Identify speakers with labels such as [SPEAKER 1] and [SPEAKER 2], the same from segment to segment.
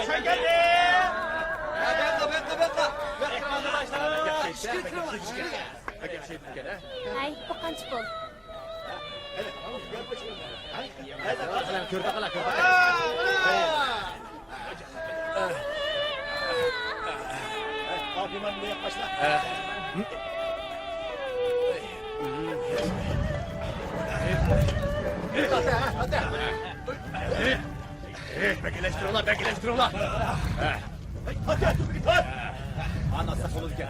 [SPEAKER 1] Sen geldin.
[SPEAKER 2] Ay, boqanchi bo'l.
[SPEAKER 1] Bekleştir ola. Anlatsa solu diken.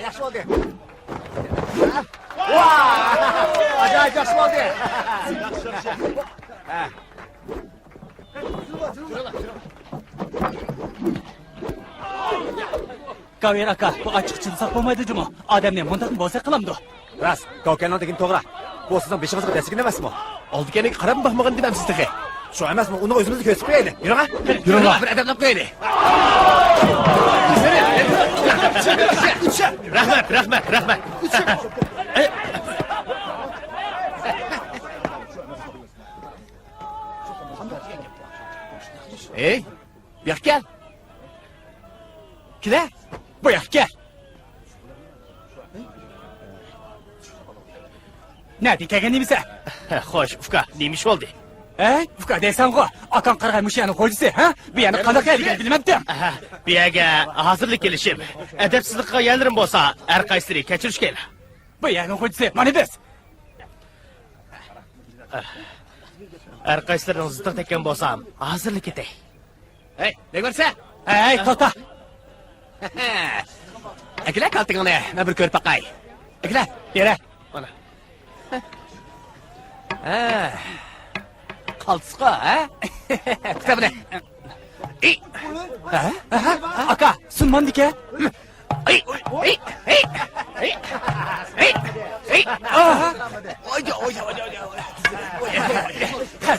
[SPEAKER 3] Yaxshi oldi. Ajoyib yaxshi oldi.
[SPEAKER 4] Kavir aka, bu açık çıksak bo'lmaydi juma. Odamni bundan bo'lsa qilamdi.
[SPEAKER 3] Ras, Kavkandan degan to'g'ri. Bu sizning beshimizga dastigin emasmi? Oldiganiga qarab baxmagan demam sizga. Shu emasmi? Uni o'zimizni ko'rsatib qo'yaylik. Yuring. Yuring. Bir adamlab qo'yaylik.
[SPEAKER 1] Rahmat.
[SPEAKER 3] Ey, bu yoqqa kel. Kela,
[SPEAKER 4] Bu yoqqa kel. Nadi kelganingizsa?
[SPEAKER 1] Xo'sh, uka, neymiş oldu?
[SPEAKER 4] Uka deysan-ku, akan qarg'ay mushani qo'ydi, ha? Bu yana qanaqa ekan bilmabdim.
[SPEAKER 1] Bu yerga hozirlik kelishib, adabsizlikqa yanlarım bo'lsa, har qaysini kechirish kerak.
[SPEAKER 4] Bu yana qo'ydi, mana biz.
[SPEAKER 1] Har qaysilaring ziddiq tekkan bo'lsam, hozirlik etay.
[SPEAKER 3] Hey, ne görse?
[SPEAKER 4] Hey, to'xta.
[SPEAKER 3] Akila kaltingni, men bir ko'rib baqay. Akila,
[SPEAKER 4] Bera.
[SPEAKER 3] mana. Qaltisqa, ha? Kitabini.
[SPEAKER 4] Aka, sunmandike.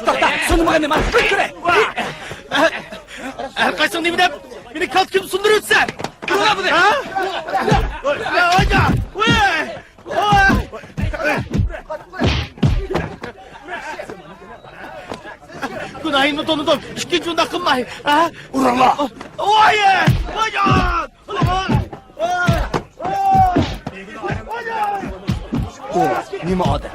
[SPEAKER 4] To'xta, sunmaganda men fikre.
[SPEAKER 1] Her qaysing nima deb meni kaltkim sundiribsan? Nima bu? Ha? Oya! Günahını tanıdım. İkinci onda kılmay. Ha? Urala. Oya!
[SPEAKER 3] O nima odam?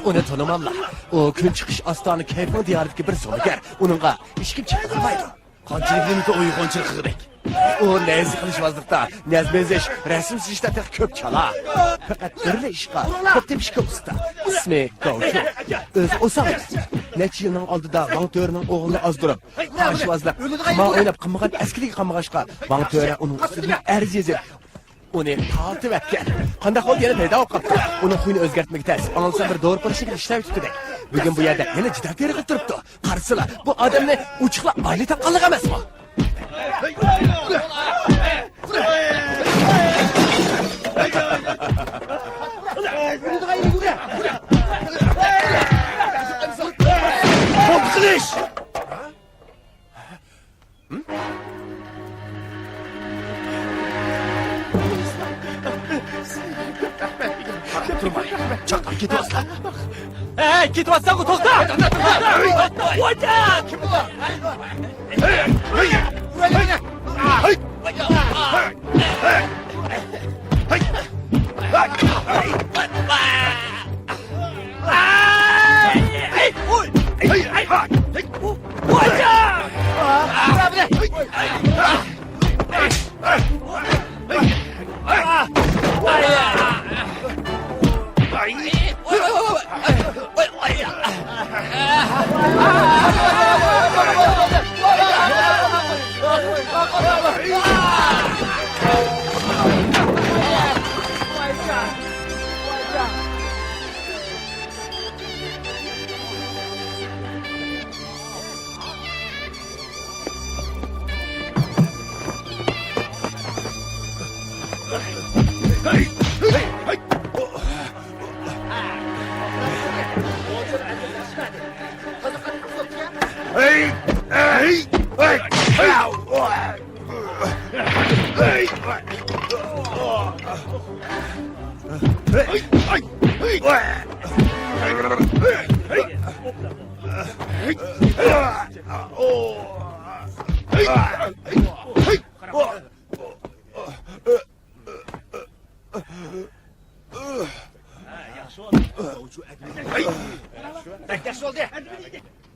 [SPEAKER 3] Uni tanimamla. O kun chiqish ostoni kayfon diyoridagi bir zo'migar. Uningga hech kim chiqmaydi. Qanchalikniki uyg'unchilik qildik. O nezi qilishvozlikda, nazmezish, rasm chizishda ko'p chala. Faqat bir ishqa, ko'p tepishga usta. Ismi Gavshu. O'zi o'sam. Necha yilning oldida Vang To'raning o'g'lini ozdirib, qashvozlab, qima o'ynab qilmagan askariga qamag'ashqa, Vang To'ra uning ustidan arz yozib, uni tortib etgan. Qanday holda yana paydo bo'lib qoldi? Uning xuyini o'zgartmak tez. Anilsa bir doğru parashiga ishlab tutdik. Bugun bu yerda yana juda terg'ib turibdi. Qarasizlar, bu odamni uchiqlab ayli taqalliq emasmi?
[SPEAKER 1] Korkuluş!
[SPEAKER 3] Turma. Çakal gidiyorsan.
[SPEAKER 4] Hey, ketyapsan-ku, to'xta. Oya! Kim bu?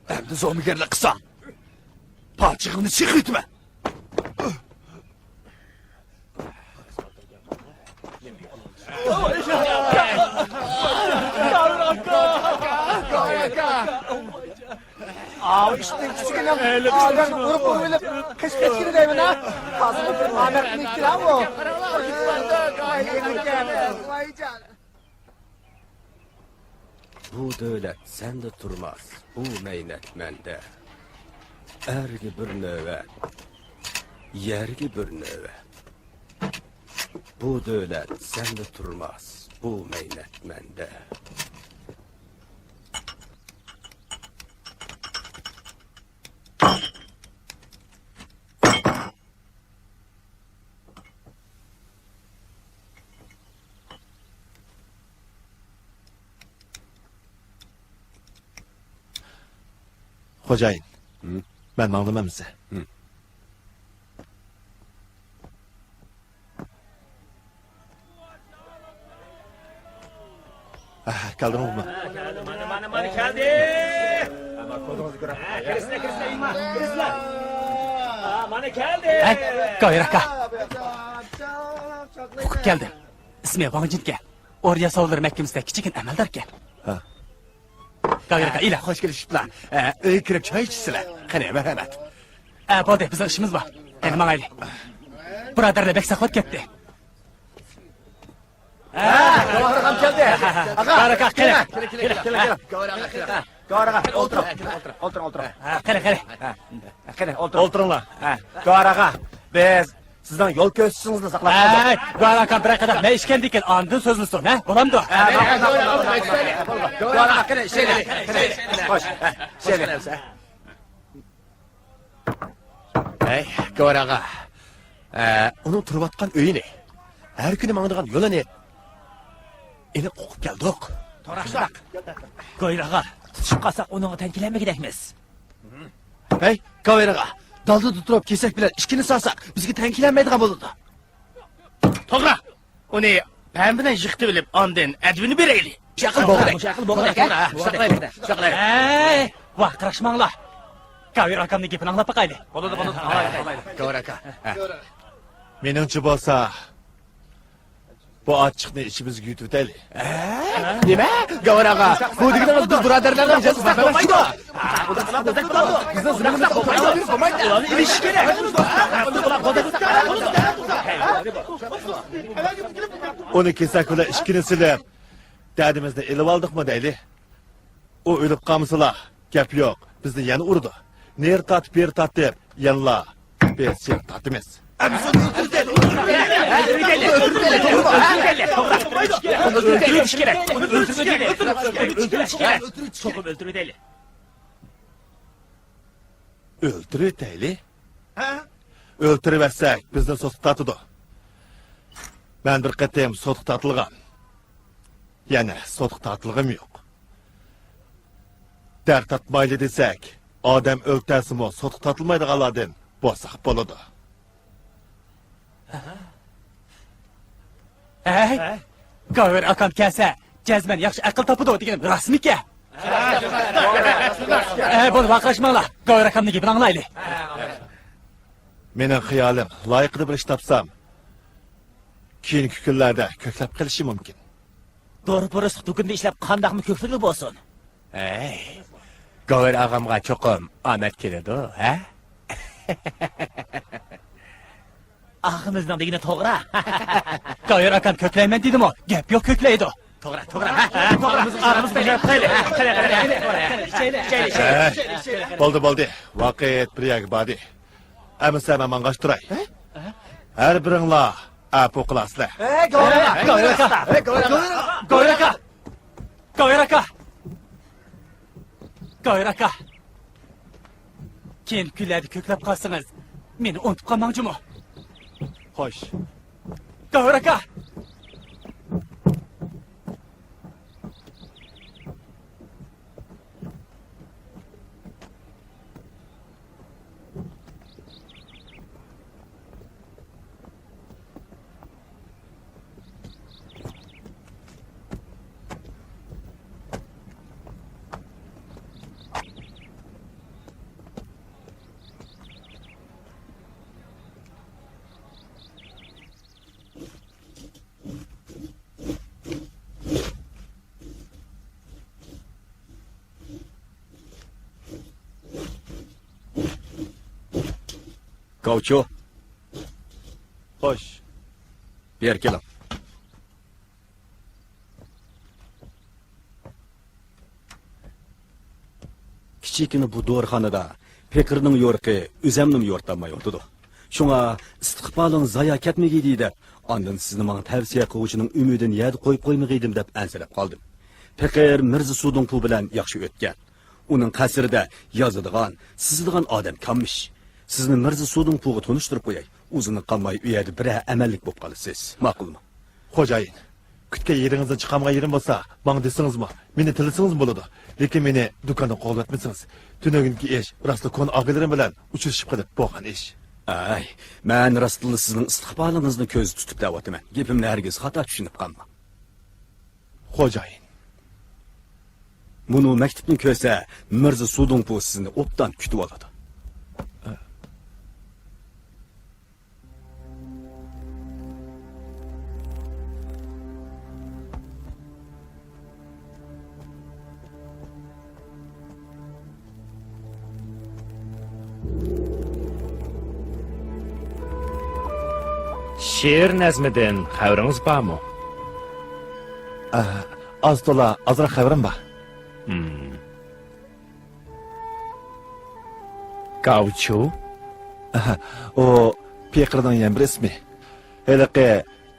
[SPEAKER 3] Endi zo'migarlar qilsam. Palchig'ini chiqitma.
[SPEAKER 5] Abi işte küçükken ağadan vurup vurup kış geçkini deyim ha. Fazla Ahmet Miktir ha bu.
[SPEAKER 3] Bu devlet sende turmaz. Bu meynet mende. Ergi bir növe. Yergi bir növe. Bu devlet sende turmaz. Bu meynet mende.
[SPEAKER 1] Xo'jayin, ben ma'lumam size. Kaldırın mı?
[SPEAKER 4] Mana keldi. Kirislar. Mana keldi. Gavir aka. Hukuk geldi. İsmi Vancitke. Oraya savulur Mekke'mizde küçükün emeldarken.
[SPEAKER 1] Ha.
[SPEAKER 4] Gavir aka ile.
[SPEAKER 3] Hoş gelişipler. İyi kirip çay içsinler. Kane merhamet.
[SPEAKER 4] Bode bizim işimiz var. Benim ağaylı. Buradarla bek saklat gitti.
[SPEAKER 5] Doğru geldi.
[SPEAKER 4] Gavir aka kele.
[SPEAKER 5] Doğru otur.
[SPEAKER 4] Kele.
[SPEAKER 5] Oturunlar. Doğru biz sizden yol köşesinizi saklayalım.
[SPEAKER 4] Gavir aka bırak adam. Ne işkendikin andın sözlü son ha? Olamdı.
[SPEAKER 5] Doğru şöyle. Hoş. Şöyle.
[SPEAKER 3] Hey, Gavir ağa. Onun turvatkan öyü ne? Her günü mağdırgan yola ne? Ele kokuk geldik.
[SPEAKER 4] Gavir aka. Tutuşup kalsak onu tenkilenme gidekmiz.
[SPEAKER 3] Hey, Gavir ağa. Dalda tuturup kesek bilen işkini sarsak bizgi tenkilenmeydi bulundu.
[SPEAKER 1] Togra, onu pembeden yıktı bilip andın edvini bireyli.
[SPEAKER 3] Şakıl boğdek.
[SPEAKER 4] Vah kıraşmanlar. Gavir akamın gepini anlap bakaylı.
[SPEAKER 3] Gavir ağa.
[SPEAKER 1] Menimce bolsa, bu açıkını içimiz güyütüdeli.
[SPEAKER 3] Nime? Gavir ağa. Bu digideniz biz buraderlerden yiyeceğiz. Bakmaydı. Bizden zırhımızda kopmaydı. Ulan ilişkine.
[SPEAKER 1] Onu kesek bile işkini silip, derdimizde elip aldık mı deyli? O ölüp kalmışlar, gap yok. Bizni yana urdu. Ner tat, bir tat deyip, yanla. Biz şey tatımız. Öldürü deyli? Öldürüversek bizden sotuk tatıdı. Ben bir katayım sotuk tatılgan. Yani sotuk tatılgım yok. Dert tatmaylı desek, adam öldürsin o sotuk tatılmaydı kaladın. Bosak boludu.
[SPEAKER 4] Gavir akam kelse, cezmen yakşı akıl tapıdı o digenim rasmi ke. Bunu vaqlaşmanglar. Gavir akamniki bir anglaylı.
[SPEAKER 1] Mening xiyolim loyiqida bir ish topsam, keyingi kunlarda ko'klab qilishi mumkin.
[SPEAKER 6] Doğru burası dükkanda işlep kandakmı köklülü bolsun.
[SPEAKER 3] Gavir ağamga çokum Ahmet keledi o, he?
[SPEAKER 6] Ağımızdan da yine toğra.
[SPEAKER 4] Gavir akam kökleymen dedim o. Gep yok kökleydi o.
[SPEAKER 6] Toğra, toğra. Aramızda gel.
[SPEAKER 1] Bo'ldi. Vaqt bir yoq bodi. Amsa men mang'ashtiray. Har biringlar apu qilasizlar.
[SPEAKER 4] Gavir aka. Keyin kunlarda ko'klab qolsangiz, meni unutib qolmangchimi?
[SPEAKER 1] Xo'sh.
[SPEAKER 4] Gavir aka.
[SPEAKER 7] Gavço,
[SPEAKER 1] Xo'sh.
[SPEAKER 7] ber kelim. Kichikini bu doğurxonada Pekirning yo'riqi o'zamning yo'rtamay o'tidi. Shunga istiqboling zoya ketmagay deydi. Ondan sizni menga tavsiya qiluvchining umidini yad qo'yib qo'ymagaydim deb ansirab qoldim. Pekir Mirza Sudunqu bilan yaxshi o'tgan. Uning qasrida yozadigan, sizadigan odam kammish. Sizni Mirza Sudunquga tanishtirib qo'yay. O'zini qolmay u yerda bir amallik bo'lib qolasiz. Ma'qulmi?
[SPEAKER 1] Xo'jayin, kutgan yeringizdan chiqamgan yerim bo'lsa, menga desingizmi? Meni tilasangiz bo'ladi. Lekin meni do'kondan qoldirmasangiz, tunugungi ish rostla kon og'ilarim bilan uchrashib qolib bo'lgan ish.
[SPEAKER 7] Ay, men rostla sizning istiqbolingizni ko'z tutib da'vataman. Gapimni hargiz xato tushunib qolma.
[SPEAKER 1] Xo'jayin,
[SPEAKER 7] Bunu maktubni ko'rsa, Mirza Sudunqu sizni obdan kutib oladi.
[SPEAKER 8] Şiir nazmidan xabaringiz bormi?
[SPEAKER 1] az to'la ozroq xabarim bor.
[SPEAKER 8] Gavço?
[SPEAKER 1] O Pekirning yan bir ismi. Heliqi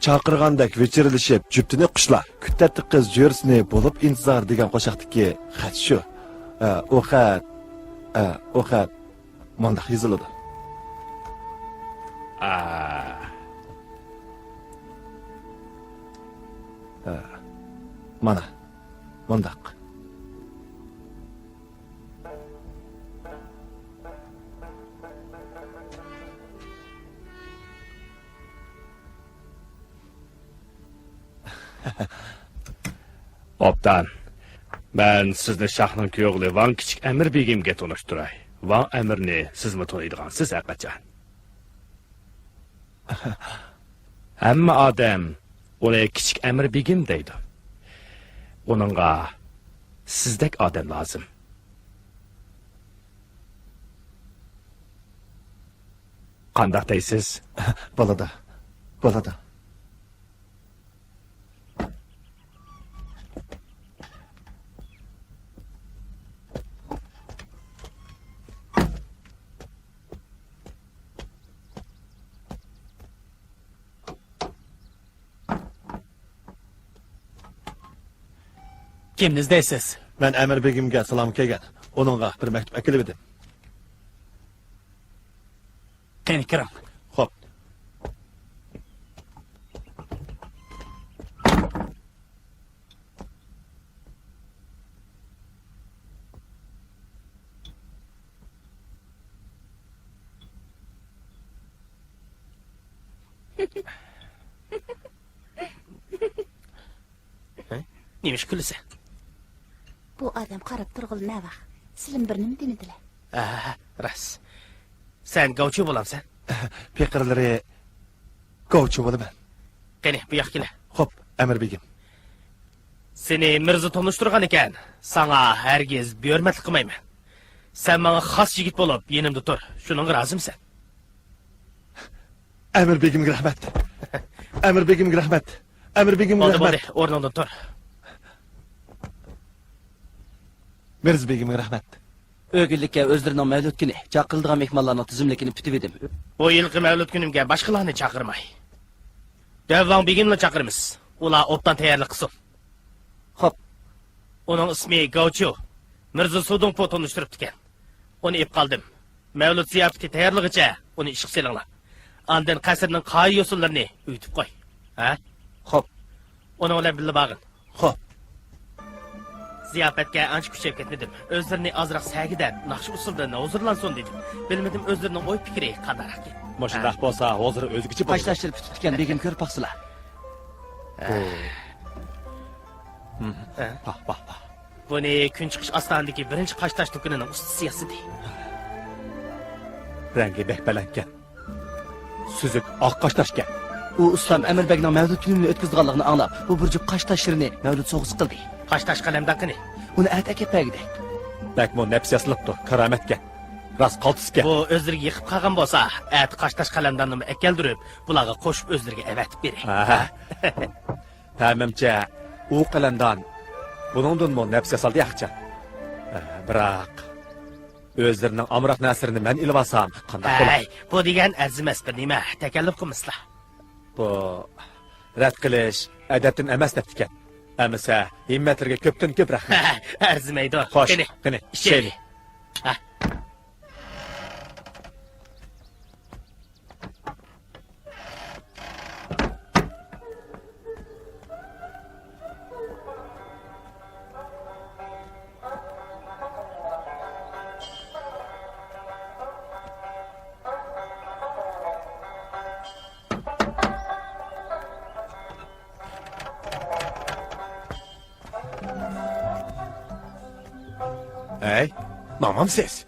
[SPEAKER 1] chaqirgandek vechirilishib, juptini qushlar, kuttatdi qiz jo'rsini bo'lib intizor degan qo'shiqdagi xat shu. O xat mundaq yoziladi. Mana, mundaq.
[SPEAKER 8] Obdan. Ben sizni Şahning kuyog'li Van kichik Amir begimga tanishtiray. Van Amirni sizmi taniydigansiz haqiqatan? Hamma odam uni kichik Amir begim deydi. Onunğa sizdek odam lozim. Qandaq deysiz?
[SPEAKER 1] Bolada.
[SPEAKER 4] Kimniz deysiz?
[SPEAKER 1] Men Amir begimga salom kelgan. Onunğa bir maktub akilib edim.
[SPEAKER 4] Qani kiring.
[SPEAKER 1] Xo'p.
[SPEAKER 6] Neymiş külüse?
[SPEAKER 2] Bu adam qarab turg'il navaq. Silim bir nim demedilar.
[SPEAKER 3] Ras. Sen gavçu bulamsan.
[SPEAKER 1] Pekirleri Gavçı bo'laman.
[SPEAKER 3] Qani, bu yoqqa kela.
[SPEAKER 1] Xo'p, Amir begim.
[SPEAKER 3] Seni Mirza tanıştırgan ekan. Sana hergiz buyurmatlik qilmayman. Sen bana xas yigit bo'lib, yenimda tur. Şunun razımsan.
[SPEAKER 1] Amir begimga rahmat. Amir begimga rahmat. Amir begimga
[SPEAKER 3] Oldu,
[SPEAKER 1] rahmat.
[SPEAKER 3] bo'ldi, o'rningda tur.
[SPEAKER 1] Mirza begimga rahmat.
[SPEAKER 7] Ögüllikке özlerinin mevlut günü, çakıldığım mehmanlarının tüzümlekini pütüvedim.
[SPEAKER 3] Bu yılki mevlüt günümge başkalarını çakırmay. Devvan Begim'le çakırmız. Ula optan tayarlı kısım.
[SPEAKER 7] Hop,
[SPEAKER 3] Onun ismi Gavçu. Mirza Sudungpo tanıştırıp diken. Onu ip kaldım. Mevlüt ziyafeti tayarlıgıca onu işik selingla. Andın kasırının kayı yosunlarını üytüp koy. Ha?
[SPEAKER 7] hop,
[SPEAKER 3] Onun ile birli bağın.
[SPEAKER 1] Xo'p,
[SPEAKER 3] Ziyafetge anç küçük etmedim. Özlerini azrak sağgiden, nakşı usulda ne huzurlansın dedim. Bilmedim özlerinin oy fikri kandarak.
[SPEAKER 8] Mushundaq bo'lsa, hozir o'zgacha bo'ladi.
[SPEAKER 7] kaçtaşları pütütken begim körüp baksıla.
[SPEAKER 3] Bu ne gün çıkış astanadaki birinci kaştaş dükkanının ustasıyası değil.
[SPEAKER 8] Rangi bekbalangan. Süzük oq qoshtoshgan.
[SPEAKER 7] O ustam Emir Beg'nin mevlut gününü ötküzdüğallığını anlap, bu burcu kaçtaşlarını mevlut soğusu kıldı.
[SPEAKER 3] Kaştaş kalemdakini.
[SPEAKER 7] Onu ertek etmeydi.
[SPEAKER 8] Bakmo nafs yasilibdi, karomatga. Ras qaltisga.
[SPEAKER 3] Bu özlerine yıkıp kalgan bolsa, et kaştaş kalemdanımı ekkeldirip, bulağa koşup özlerine evet biri.
[SPEAKER 8] Ha. Tamamcha, u qalamdan buningdan mo nafs yasaldi yaxcha. Biroq o'zlarining amroq nasrini men ilib olsam, qanday bo'ladi?
[SPEAKER 3] Ay, bu degan arzimas bir nima, takalluf qilmaslar.
[SPEAKER 8] Bu rad qilish adabdan emas debdikan. Amasa himmatlarga ko'pdan ko'p rahmat.
[SPEAKER 3] Arzimaydi.
[SPEAKER 8] Xo'sh, qani, ishlayli.
[SPEAKER 3] Ha.
[SPEAKER 8] Hey, mamam siz.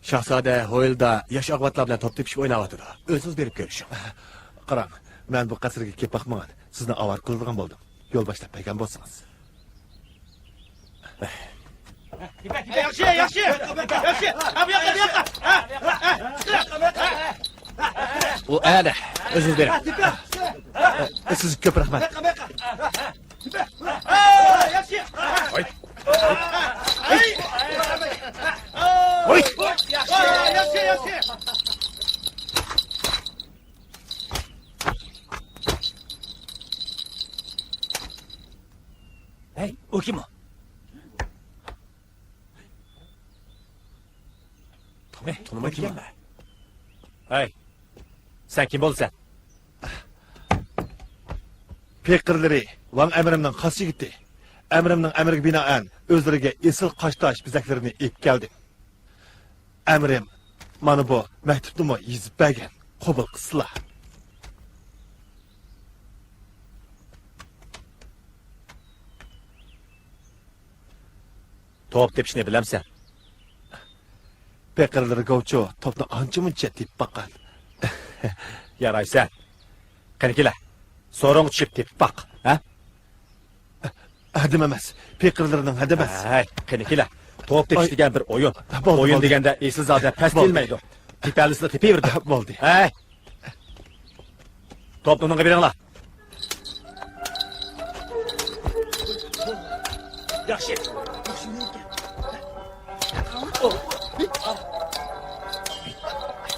[SPEAKER 8] Şahzade Hoyilda yaş ag'vatlar bilan top tepishib o'ynayotdi. O'zingiz berib ko'rishing.
[SPEAKER 1] qarang, men bu qasrga kelib baxmagan. Sizni avar qildigan bo'ldim. Yo'l boshlab bergan bo'lsangiz.
[SPEAKER 3] Yaxshi, yaxshi. Yaxshi. Ha bu yoqqa.
[SPEAKER 8] U ana, o'zingiz bering.
[SPEAKER 1] Siz ko'p rahmat.
[SPEAKER 3] Yaxshi.
[SPEAKER 8] Oy.
[SPEAKER 3] Oy. Yaxshi, yaxshi.
[SPEAKER 6] Hey, o kim o?
[SPEAKER 8] Tanımayım ben. Hey, sen kim bo'lsan?
[SPEAKER 1] Pekirleri Van Emrim'den qasi gitti. Emrim'den emriga binoan o'zlariga esil qoshtosh bizaklarini ep keldi. Emrim mana bu maktubni yozib bergan. Qabul qilsizlar.
[SPEAKER 8] Top tepishni bilamsan.
[SPEAKER 1] Pekirleri Gavçu topni ancha-muncha tep baqqan.
[SPEAKER 8] Yaraysan. Qani kela. So'rong tushib tepib baq, ha?
[SPEAKER 1] Hadim emas. Pekirlerining hadim emas.
[SPEAKER 8] Hey, qani kela. Top tepish degan bir o'yin.
[SPEAKER 1] Bo'ldi,
[SPEAKER 8] O'yin
[SPEAKER 1] bo'ldi.
[SPEAKER 8] deganda eslizada past
[SPEAKER 1] Bo'ldi.
[SPEAKER 8] kelmaydi. Tepalisini tepaverdi.
[SPEAKER 1] Bo'ldi.
[SPEAKER 8] Hey. Topni unga beringlar.
[SPEAKER 6] Yaxshi.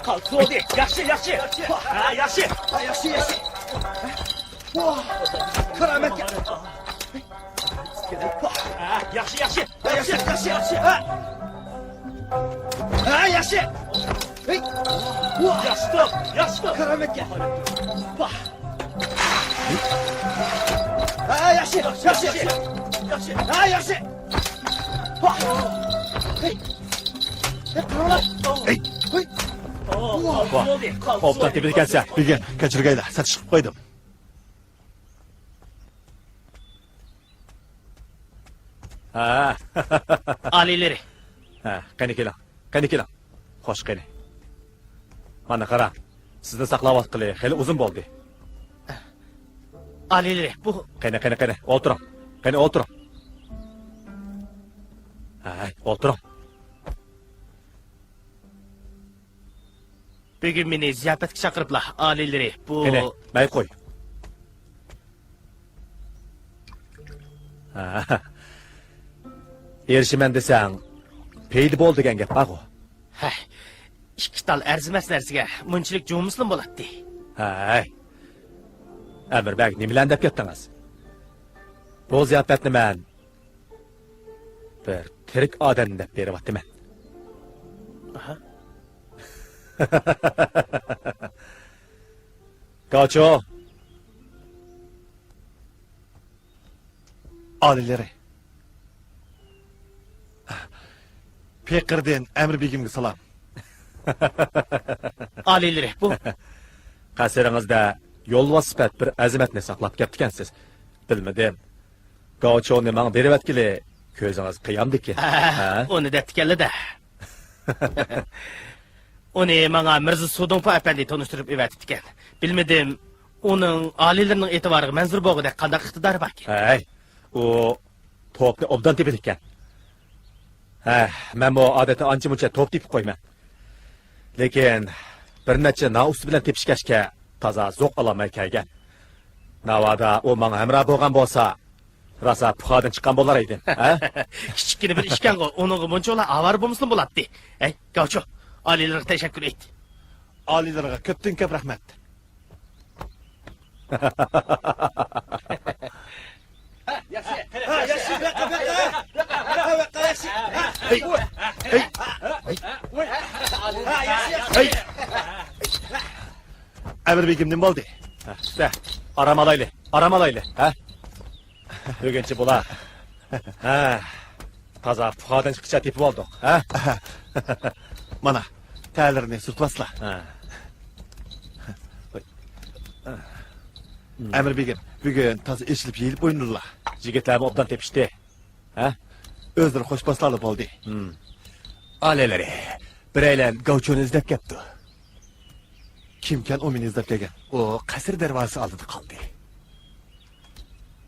[SPEAKER 6] Kalk, oldu. Yaxshi, yaxshi. Ha, yaxshi. Yaxshi, yaxshi. Yaxshi, yaxshi. Yaxshi. Ha, yaxshi. Hey. Yaxshi top. Karametga. Bah. Ha, yaxshi. Ha, yaxshi. Bah. Hey.
[SPEAKER 1] Hey.
[SPEAKER 8] Obdan tepede gelse.
[SPEAKER 1] Bilgen, kaçırgayla satış çıkıp koydum.
[SPEAKER 8] Ha.
[SPEAKER 6] Alileri.
[SPEAKER 8] Ha, qani keling. Xo'sh, qani. Mana qara. Sizni saqlab atqili, xeyli uzun bo'ldi.
[SPEAKER 6] Alileri. Bu
[SPEAKER 8] Qani. O'tiring. Qani o'tiring. Ha, o'tiring.
[SPEAKER 6] bugün meni ziyofatga chaqiriblar. Alileri. Bu
[SPEAKER 8] Qani, may qo'y. Ha. Erishiman desang, peydi bo'l degan gap bor-ku.
[SPEAKER 6] Hay. İki tal arzimas narsaga munchilik jo'mislim bo'ladi.
[SPEAKER 8] Hay. Amirbek, nimalarni deb ketdingiz? Bu ziyofatni men bir tirik odam deb beryapman.
[SPEAKER 6] Aha.
[SPEAKER 8] Qacho,
[SPEAKER 1] Alileri. Pekirden Emir Begim'e salam.
[SPEAKER 6] Alileri. Bu
[SPEAKER 8] qasiringizda yo'lvoz sifat bir azimatni saqlab ketgansiz. Bilmadim. Qachoni menga beryaptiki, ko'zingiz qiyamdiki. Ha?
[SPEAKER 6] Onu da tikeldi. Onu bana Mirza Sodonpa efendi tanıştırıp evetiptiken. Bilmedim, onun alilerinin etibarı menzur boğuda qanday iqtidari var ki.
[SPEAKER 8] Hay, o topni obdan teped ekan. Ha, men bu odatda ancha-muncha top tepib qo'yman. Lekin bir necha naus bilan tepishgachga toza zo'q ololmay kelgan. Navada o menga hamroh bo'lgan bo'lsa, rosa puxodan chiqqan bo'lar edi. Ha?
[SPEAKER 6] Kichikgina bir ishkan go, onun buncholar avar bo'lmasin bo'ladi. Ey, Gavcho, alilerga teşekkür et.
[SPEAKER 1] Alilerine köptün köp rahmet. Emir Begim ne oldu?
[SPEAKER 8] İşte aramalaylı. Ha? Bugünçi bula. Ha. Toza puxodan chiqishga tepib oldik. Ha?
[SPEAKER 1] Mana, taylerini sırtlasla.
[SPEAKER 8] Ha.
[SPEAKER 1] Emir Begim, bugün tazı eşilip yeyilip oynurlar.
[SPEAKER 8] Yigitlarni obdan tepishdi. Ha?
[SPEAKER 1] Özleri hoş baslalı oldu.
[SPEAKER 3] Aleleri. Bireylen Gavcho'nu izlep kepti.
[SPEAKER 1] Kimken o meni izlep gelgen?
[SPEAKER 3] O kasır dervası aldı kaldı.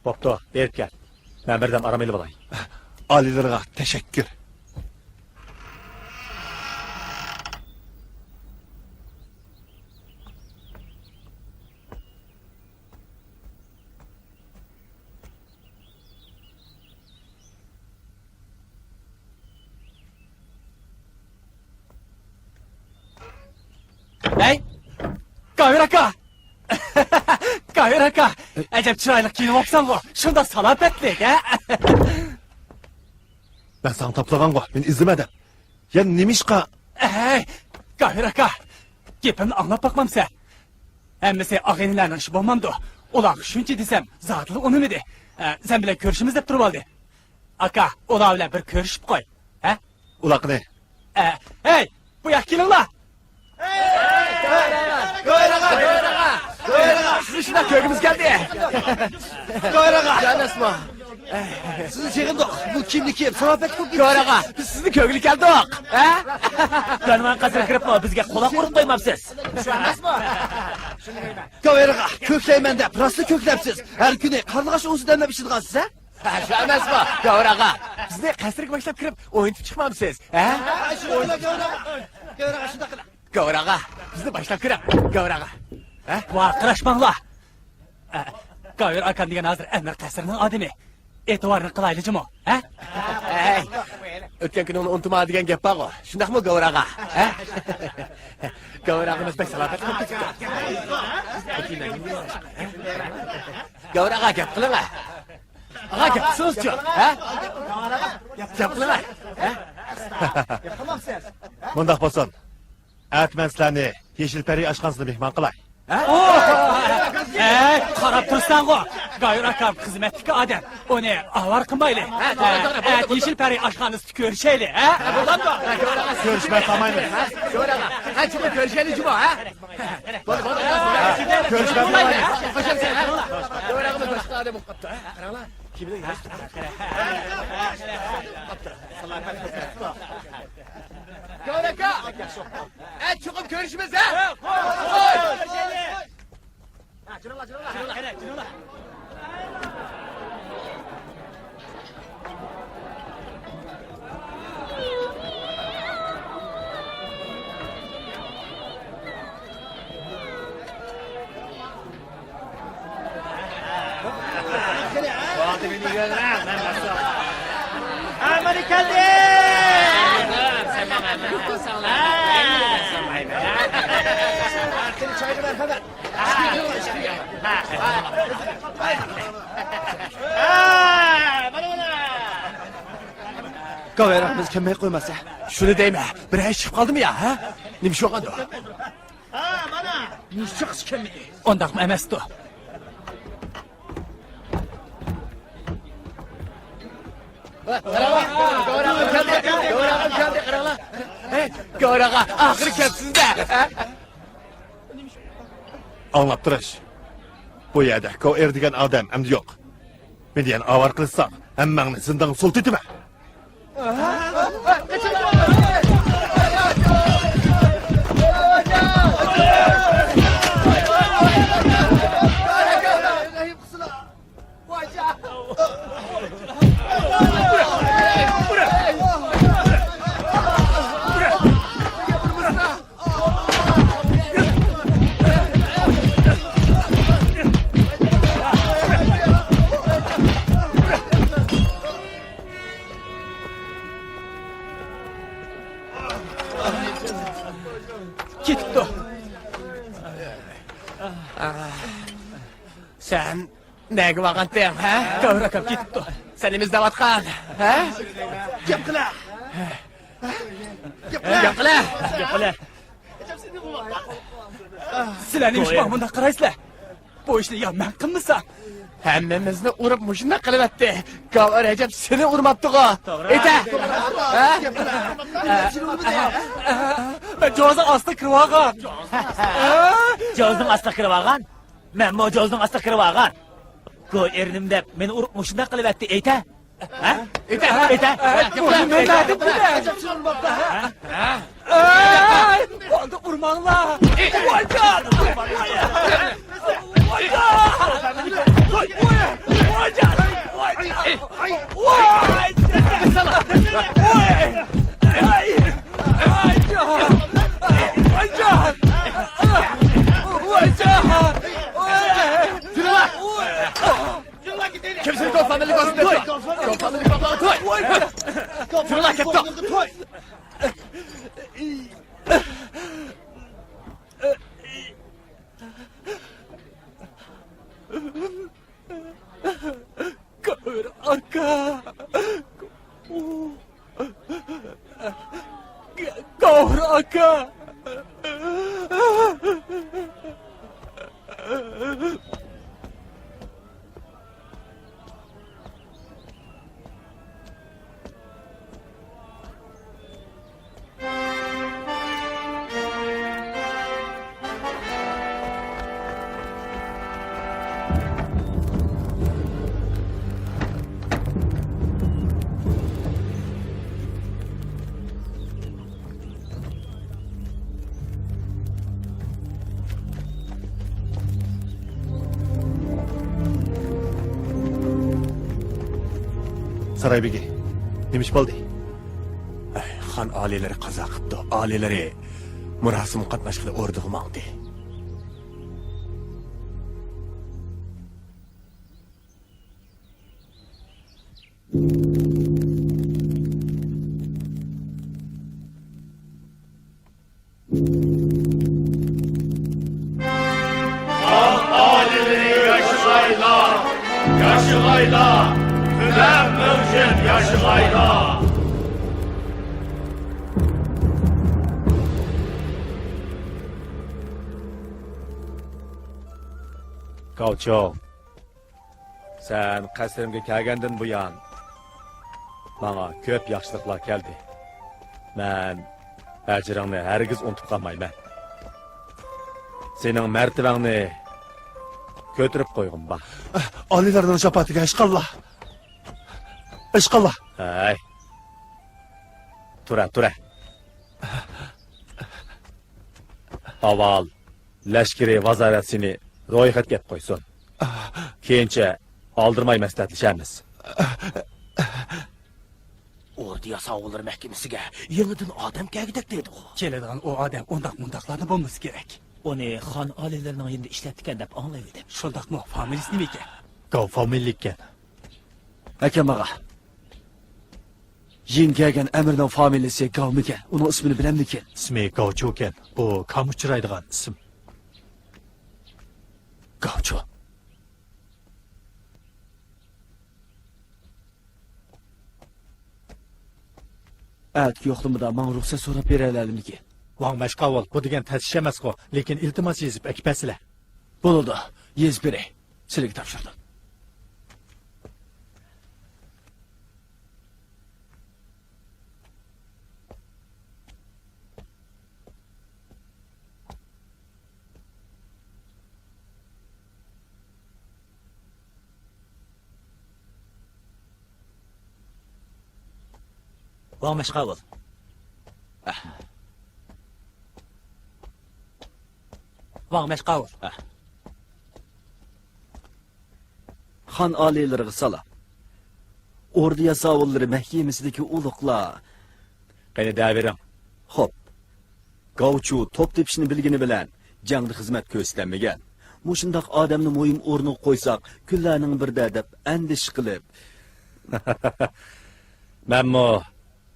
[SPEAKER 8] Bopto, berip gel. Ben birden aramaylı bolay.
[SPEAKER 1] Alilerine teşekkür.
[SPEAKER 4] Hey! Gavir aka! Gavir aka! Acep çıraylık giyinip olsan bu. Şunda salapetlik ha?
[SPEAKER 1] Ben sana toplagan go, ben izlemedim. Ya nemişka?
[SPEAKER 4] Hey! Gavir aka! Gepimni anlap bakmam sen. Emmesi ağenilerinin işi bulmamdı. Ulan şunca desem zatlı onun idi. Sen bile görüşümüz dep durup aldı. Aka, ola bile bir görüşüp koy. Ha?
[SPEAKER 1] Ulak ne?
[SPEAKER 4] Hey! Bu yak gelin la!
[SPEAKER 3] Sizin şuna köyümüz geldi. Canısma. Sizin şeyin dok. Bu kimlik kim? Sohbet bu kim?
[SPEAKER 6] Gavraga, biz sizni köylük geldik. Ha?
[SPEAKER 4] Kanman kasır kırıp mı? Bizge kulak vurup koymamsız.
[SPEAKER 3] Kaveraga, kökleymen de, pıraslı köklepsiz. Her günü karnıgaş oğusu denme biçilgan size.
[SPEAKER 6] Şu emas mı? Gavraga.
[SPEAKER 3] Bizde kasırık başlayıp kırıp oyun çıkmamsız. Ha? Kaveraga, bizde başlayıp kırıp. Kaveraga.
[SPEAKER 4] Var kıraşmanla. Gavir akan diyen hazır emir kasırının ademi. Etivarını kılaylıcı mı? Ha?
[SPEAKER 3] Hey, ötken gün onu untuma diyen gep var o. Şundak mı Kaveraga? Ha? Kaveragımız pek salafet mi? Kaveraga gep kılın ha. Ağa gapsınızçı. Ha? Yapılır.
[SPEAKER 5] Tamam sen.
[SPEAKER 1] Mundaq bolsun. Atman sizlarni Yeşil Peri aşxanasida mehmon qilay.
[SPEAKER 4] Qarab tursan go. Gayur akam xizmetdagi odam. Uni avar qilmayli. Yeşil pari oshxonasida ko'rishayli, ha? Bo'ladimi?
[SPEAKER 1] Ko'rishmay qolmaymiz.
[SPEAKER 3] Ha çıkıp görüşelim cuma ha.
[SPEAKER 1] Ko'rishmay qolmaymiz.
[SPEAKER 3] Paşam sen ha. Görağımız başka adam bu kapta. Karala. Kimden geçti? Göraka. Çıkıp görüşmez ha.
[SPEAKER 1] Qaverak biz kelmay qo'ymasa.
[SPEAKER 3] Şunu deyme. Bir ay çıkıp kaldı mı ya ha? Neymiş o kadar?
[SPEAKER 4] Ondaq emasdi.
[SPEAKER 3] Görağım geldi karala. Görağa ahırı kepsiz de.
[SPEAKER 1] Anlab turish. Bu yerda Ko'er degan odam endi yo'q. Men yana avar qilsam, hammangni zindonga so'lt etaman.
[SPEAKER 4] Ketibdi.
[SPEAKER 3] Sen nege vakantayım ha?
[SPEAKER 4] Gayur akam ketibdi.
[SPEAKER 3] Sen imizde vatkan. Ha?
[SPEAKER 5] Yaptılar.
[SPEAKER 3] Yapıla.
[SPEAKER 4] Sizlar nima ish bunda qaraysizlar? Bu ishni yo men qilmasam,
[SPEAKER 3] Hemmimizni urup muşunda kılıvetti. Gavar Recep seni urmaptı o. Ete. Ha?
[SPEAKER 4] men jo'za ostida kirib olgan.
[SPEAKER 6] Jo'zning ostida kirib olgan. Men bu jo'zning ostida kirib olgan. Ko'rdim deb meni urib mushunda qilyapti, ayta. Ha?
[SPEAKER 3] Ete.
[SPEAKER 6] Ayta.
[SPEAKER 4] Oldu urmanglar. Voycan!
[SPEAKER 3] Kimsenin golfanlık olsun dedi. Golfanlık olsun. Şunu lan kepto.
[SPEAKER 4] Gayur aka. Gayur aka.
[SPEAKER 1] Saraybegi. Nima ish bo'ldi?
[SPEAKER 3] Han alileri kaza kıptı. Alileri murasim katnaşkıda orduğu mağdi.
[SPEAKER 9] Yaşılayla
[SPEAKER 8] Gavcho, sen qasrimga kelgandan buyon bana ko'p yaxshiliklar keldi. Men ajringni hargiz unutib qolmayman. Sening martabangni ko'tarib qo'yg'in bak.
[SPEAKER 1] Alilardan şapatiga ishqallah. Ishqallah.
[SPEAKER 8] Hay. Tura. Aval, lashkari vazoratini ro'yxatga qo'ysin. Keyincha aldırmay maslahatlashamiz.
[SPEAKER 3] Ordu Yasavullar Mahkemesi'ne yeniden adam geldik dedi o.
[SPEAKER 4] Keladigan o odam undaq-mundaqlarni bo'lmasi kerak.
[SPEAKER 6] Uni xon oliylarining endi ishlatgan deb anglaydi.
[SPEAKER 4] Shundaqmi? Familiyasi nima ekan?
[SPEAKER 1] Gav famillikkan.
[SPEAKER 7] Hakem ağa. Yin gelgen emirden familiyası Gavmiken. Onun ismini bilen miken?
[SPEAKER 1] İsmi Gavcho'ken. Bu kam uçuraydigan isim.
[SPEAKER 7] Gavcho. Evet yoklumda man ruhsat sorup bererlerdi ki.
[SPEAKER 1] Vang Mashqavul bu degan tatish emas-ku, lekin iltimos yezib akpasizlar.
[SPEAKER 7] Bo'ldi. Yez beray. Sizlarga topshirdim.
[SPEAKER 6] Vang Mashqavul. Vang Mashqavul.
[SPEAKER 7] Xan aliylarga salam. Ordu Yasavulları Mahkemesi'ndeki ulukla.
[SPEAKER 8] Qani davering.
[SPEAKER 7] Hop. Gavchu top tepishini bilgini bilen jangda xizmat ko'rsatilmagan. Mushundaq odamni mo'yim o'rniga qo'ysak, kunlarning birida deb andish qilib.
[SPEAKER 8] Menmo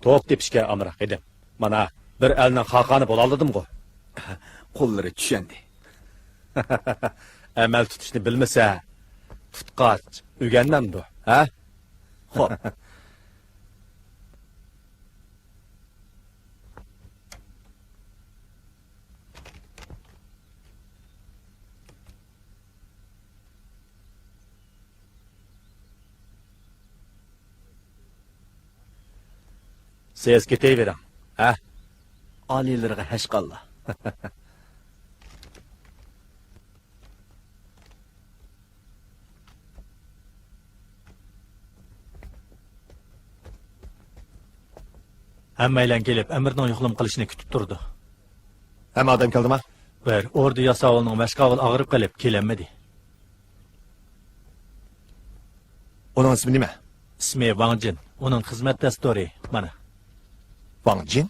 [SPEAKER 8] top tepishga amroq edim. Mana bir elning xaqoni bo'la oldim-ku.
[SPEAKER 7] Qo'llari tushendi.
[SPEAKER 8] Amal tutishni bilmasa, tutqach o'rganmamdi, ha?
[SPEAKER 7] Hop.
[SPEAKER 8] Siz ketavering, ha?
[SPEAKER 7] Aliylarga hashqalla.
[SPEAKER 9] Hammaylan kelib, amirning yuqlim qilishini kutib turdi.
[SPEAKER 1] Hamma odam keldimi?
[SPEAKER 9] Bir ordu Yasavulning Mashqavul og'rib qolib kelinmadi.
[SPEAKER 1] Onun ismi nima?
[SPEAKER 9] Ismi Wang Jin. Uning xizmat dasturi mana.
[SPEAKER 1] Wang Jin?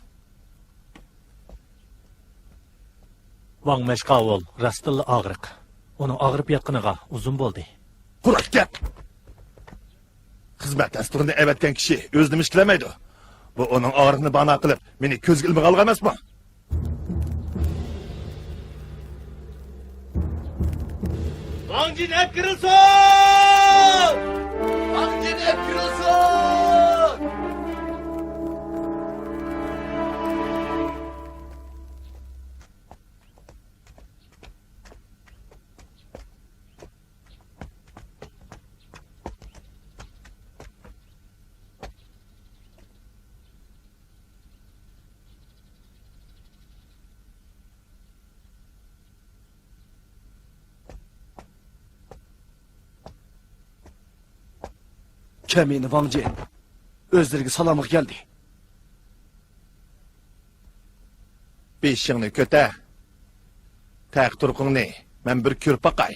[SPEAKER 9] Wang Mashqavul rastilla og'riq. Uning og'rib yotganiga uzun bo'ldi.
[SPEAKER 1] Qurak gap. Xizmat dasturini evatgan kishi o'zini ishkilamaydi. Bu onun ağrını bana qilib, meni ko'zga ilmi qalgan emasmi?
[SPEAKER 3] Wang Jin hep kırılsın! Wang Jin hep kırılsın!
[SPEAKER 7] Kemini Wang Jin. Özlerine salamıq geldi.
[SPEAKER 1] Beshingni ko'ta. Taq turqingni men bir ko'rib baqay.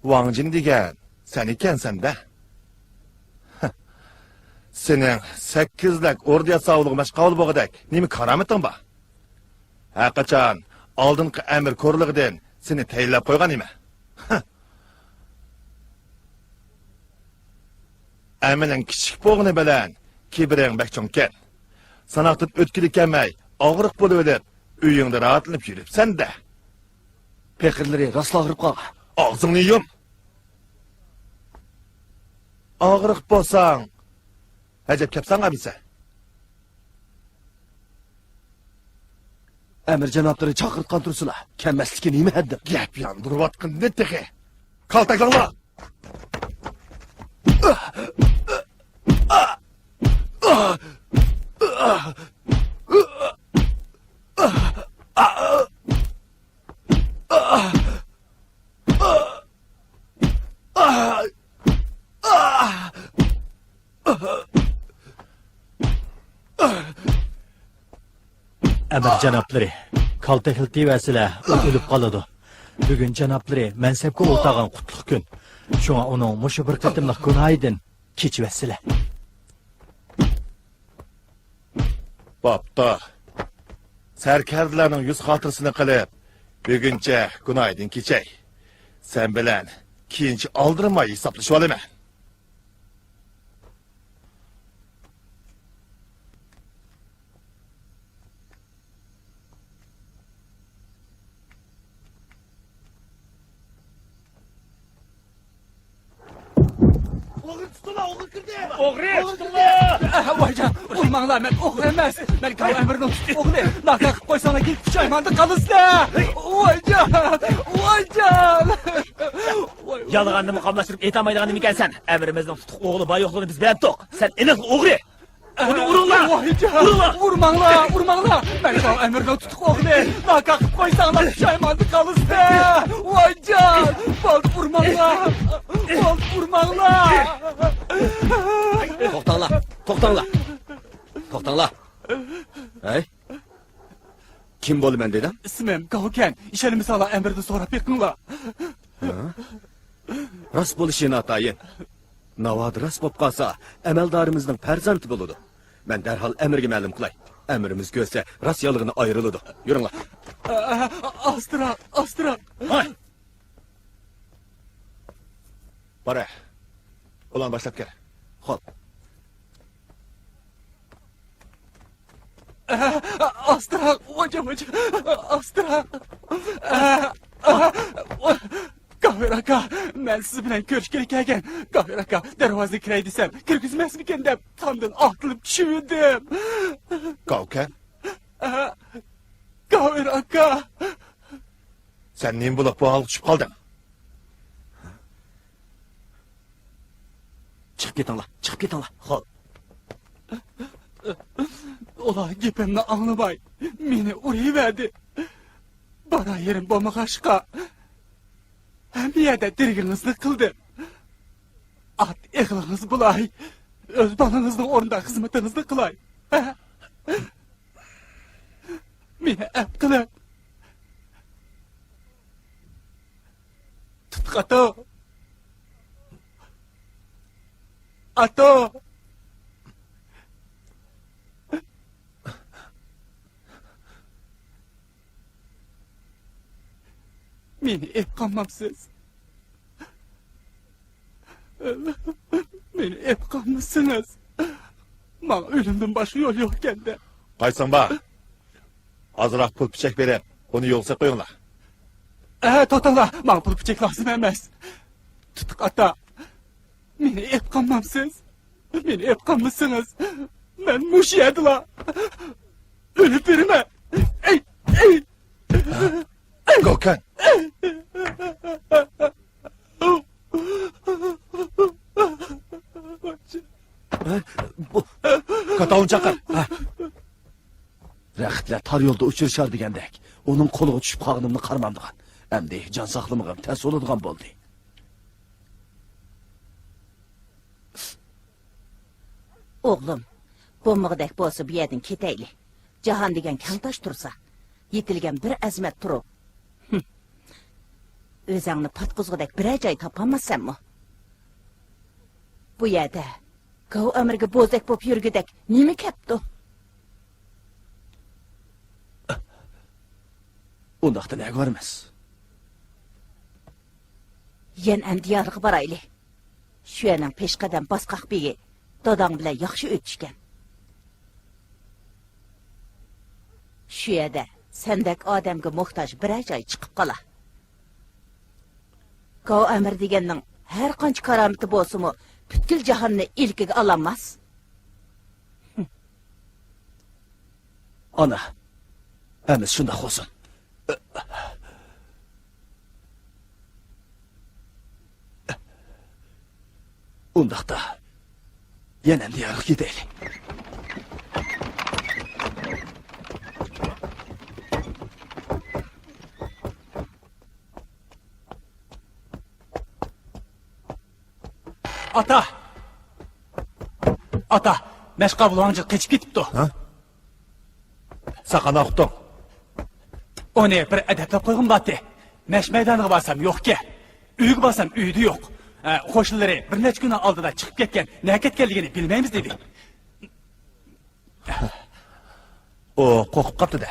[SPEAKER 1] Wang Jin degan sen ekansan-da. Sening 8lik Ordu Yasavulga Mashqavul bo'lgadak nima karomating bor? Haqiqatan oldingi amir ko'rligidan seni tayinlab qo'ygan nima? Amirning kichik bo'g'ini bilan kibring bakchonkan. Sanoqdan o'tkili kelmay, og'riq bo'lib o'lib, uyingda rahatlanib yuribsan da.
[SPEAKER 3] Pekirleri rastla ağırıp kağa.
[SPEAKER 1] Og'zingni yum. Og'riq bo'lsang, ajab kapsan abisa.
[SPEAKER 3] Emir cenapları çakırtkan dursula. Kemmeslikin iyi mi heddim?
[SPEAKER 1] Gap yandırıvatqın ne teqi? Kaltaklangla.
[SPEAKER 9] Emir canaplari, kaltakilti vesile o'tilib qoladi. Bugun canaplari mansabga o'tag'an qutlug' kun. Shunga uning mushu bir qatimliq gunohidan kechivasizlar.
[SPEAKER 1] Bopta. Sarkarlarning yuz xotirasini qilib, buguncha gunohidan kechay. Sen bilan keyinchi oldirmay hisoblashib olaman.
[SPEAKER 4] Vaycan, urmağlar, ben oğul emez. Ben kav emrinin oğlu. Nakak koysana git pişaymanda kalırsın. Vaycan.
[SPEAKER 6] Yalğanını mukamlaştırıp etamaydıganı mikensen. Emrimizin tutuk oğlu bayoğluğunu biz bilen tok. Sen enik oğri. Onu vururlar.
[SPEAKER 4] Vaycan, urmağlar. Ben kav emrinin tutuk oğlu. Nakak koysana pişaymanda kalırsın. Vaycan, bal urmağlar.
[SPEAKER 3] Toktangla. Hey? Kim bolu ben dedim?
[SPEAKER 4] İsmim Gavken. İşelimi sala emrini sonra pekinla.
[SPEAKER 3] Rast boluşunu atayın. Navadı rast bop kalsa, emeldarımızın perzanti buludu. Ben derhal emirge məlum kılay. Emrimiz görse rast yalığını ayrılıdı. Yürün la.
[SPEAKER 4] Astra.
[SPEAKER 1] Hay! Bara. Ulan başlap gel.
[SPEAKER 3] Hol.
[SPEAKER 4] Astra, hocam. Astra. Kahveraka, ben siz bilen görüşkeli gelgen. Kahveraka, dervazı kirey desem, kirgizmez miken de tandan atılıp çividim.
[SPEAKER 1] Kavken,
[SPEAKER 4] Kahveraka.
[SPEAKER 1] sen neyin bulup bu halı düşüp kaldın?
[SPEAKER 3] Çıkıp git anla.
[SPEAKER 6] Hol.
[SPEAKER 4] Ola gepemni anlamay, meni urayverdi. Bara yerim bo'lmag'ashqa. Hem bir yerde dirginizni qildi. At eğliniz bulay. Öz balanızın orunda hizmetinizni qilay. Meni ep qilib. Tutqato. Ato. Meni ep qolmamsiz. Meni ep qolmamsınız. Bana ölümden başka yol yok kendi.
[SPEAKER 1] Qaysan ba? Azırak pul pichak berip, onu yolsa koyunlar.
[SPEAKER 4] To'xtanglar, bana pul pichak lazım emas. Tutuq ata. Meni ep qolmamsiz. Meni ep qolmamsınız. Men mush yedilar. Ölüp berime. Ey.
[SPEAKER 1] Kavken. Katavun çakır.
[SPEAKER 3] Rəxtlər tar yolda uçuruşar degəndək. Onun koluğa düşüp qağınımını qarmamdıqan. Əmdi can saxlımığım təs oluduğan boldu.
[SPEAKER 2] Oğlum, bommag'dak bo'lsa bu yerdan ketayli. Jahon degan kangtosh tursa, yetilgan bir azmat turib. O'zingni patquzg'idek bir joy topolmasanmi? Bu yerda gov amirga bo'zak bo'lib yurgidek nima kapdi?
[SPEAKER 3] Ondaqda nə görməz?
[SPEAKER 2] Yen diyarga borayli. Shu yerning peshqadam bosqaq begi dadang bilan yaxshi o'tishgan. Şu yerda sendek odamga muhtoj biror joy chiqib qolar. Gov amir deganning har qancha karomati bo'lsa-mu, butkul jahonni ilkiga ololmas.
[SPEAKER 3] Ana, hammasi shundoq bo'lsin. Undaqda yana diyarga ketaylik.
[SPEAKER 4] Ata, mashqabulonchi qechib ketibdi.
[SPEAKER 1] Ha? Saqana uqding.
[SPEAKER 4] Onu bir adatlab qo'yg'im batdi. Mash maydoniga borsam yo'q-ki. Uyga borsam uyda yo'q. Qo'shnilari bir necha kun oldida chiqib ketgan, nima ketganligini bilmaymiz dedi.
[SPEAKER 1] O qo'rqib qopti-da.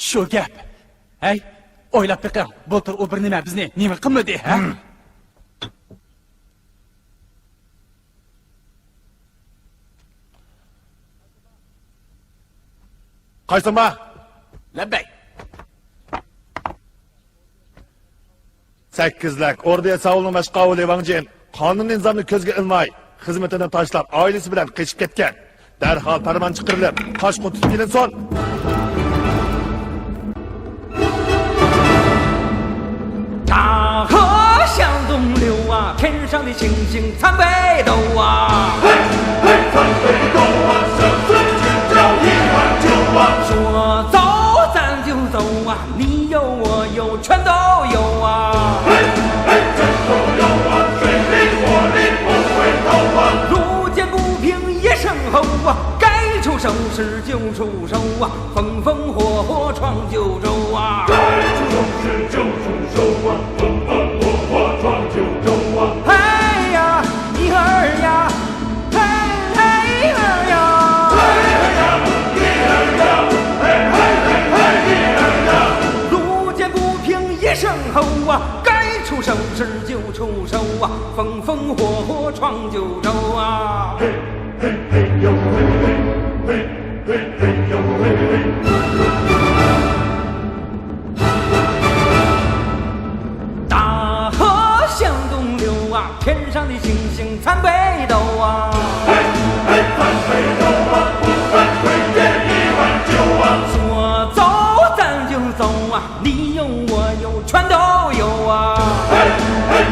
[SPEAKER 4] Shu gap. Hey, o'ylab beqing. Bo'ltir u bir nima bizni nima qilmadi, ha?
[SPEAKER 1] Qaysin ba?
[SPEAKER 3] Labbay.
[SPEAKER 1] 8lak orduya savulni mashqavuli Vangjin qonun nizomni ko'zga ilmay, xizmatidan tashlab, oilasi bilan qochib ketgan. Darhol farmon chiqarilib, Toshqut tutib kelinsin.
[SPEAKER 10] 大河向东流啊，天上的星星参北斗啊。参北斗啊，生死今朝一碗酒啊。说走咱就走啊，你有我有全都有啊。全都有啊，水里火里不回头啊。路见不平一声吼啊，该出手时就出手啊，风风火火闯九州啊。该出手时就出手啊，风风火火闯九州啊。嘿呀，一儿呀，嘿嘿儿呀，嘿呀，一儿呀，嘿嘿嘿一儿呀。路见不平一声吼啊，该出手时就出手啊，风风火火闯九州啊。嘿嘿嘿呦嘿嘿嘿嘿嘿呦嘿嘿。大河向东流啊，天上的星星参北斗啊。参北斗啊，不分贵贱一碗酒啊。说走咱就走啊，你有我有全都有啊。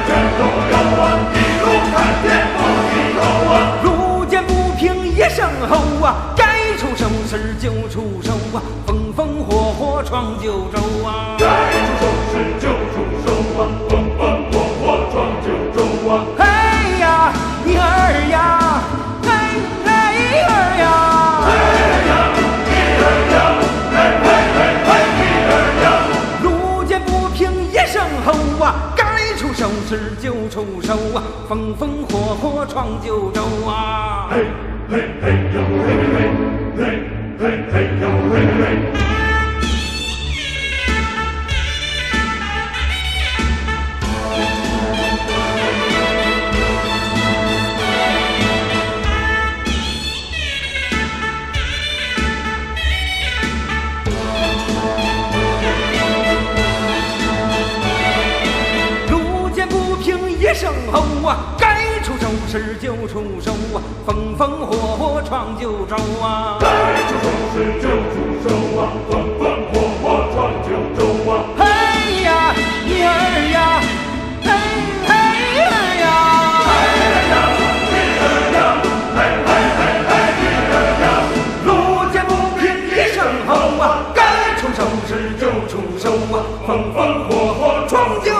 [SPEAKER 10] 全都有啊，一路看天不低头啊。路见不平一声吼啊，该出手时就出手啊，风风火火闯九州啊。该出手时就出手啊，风风火火闯九州啊。嘿呀，一儿呀，嘿嘿儿呀，嘿呀，一儿呀，嘿嘿嘿嘿一儿呀。路见不平一声吼啊，该出手时就出手啊，风风火火闯九州啊。嘿嘿嘿呦嘿嘿嘿嘿嘿呦嘿嘿。路见不平一声吼啊，该出手时就出手啊，风风火火闯九州啊。该出手时就出手啊，风风火火闯九州啊。嘿呀，一儿呀，嘿嘿儿呀，嘿呀，一儿呀，嘿嘿嘿嘿一儿呀。路见不平一声吼啊，该出手时就出手啊，风风火火闯九州。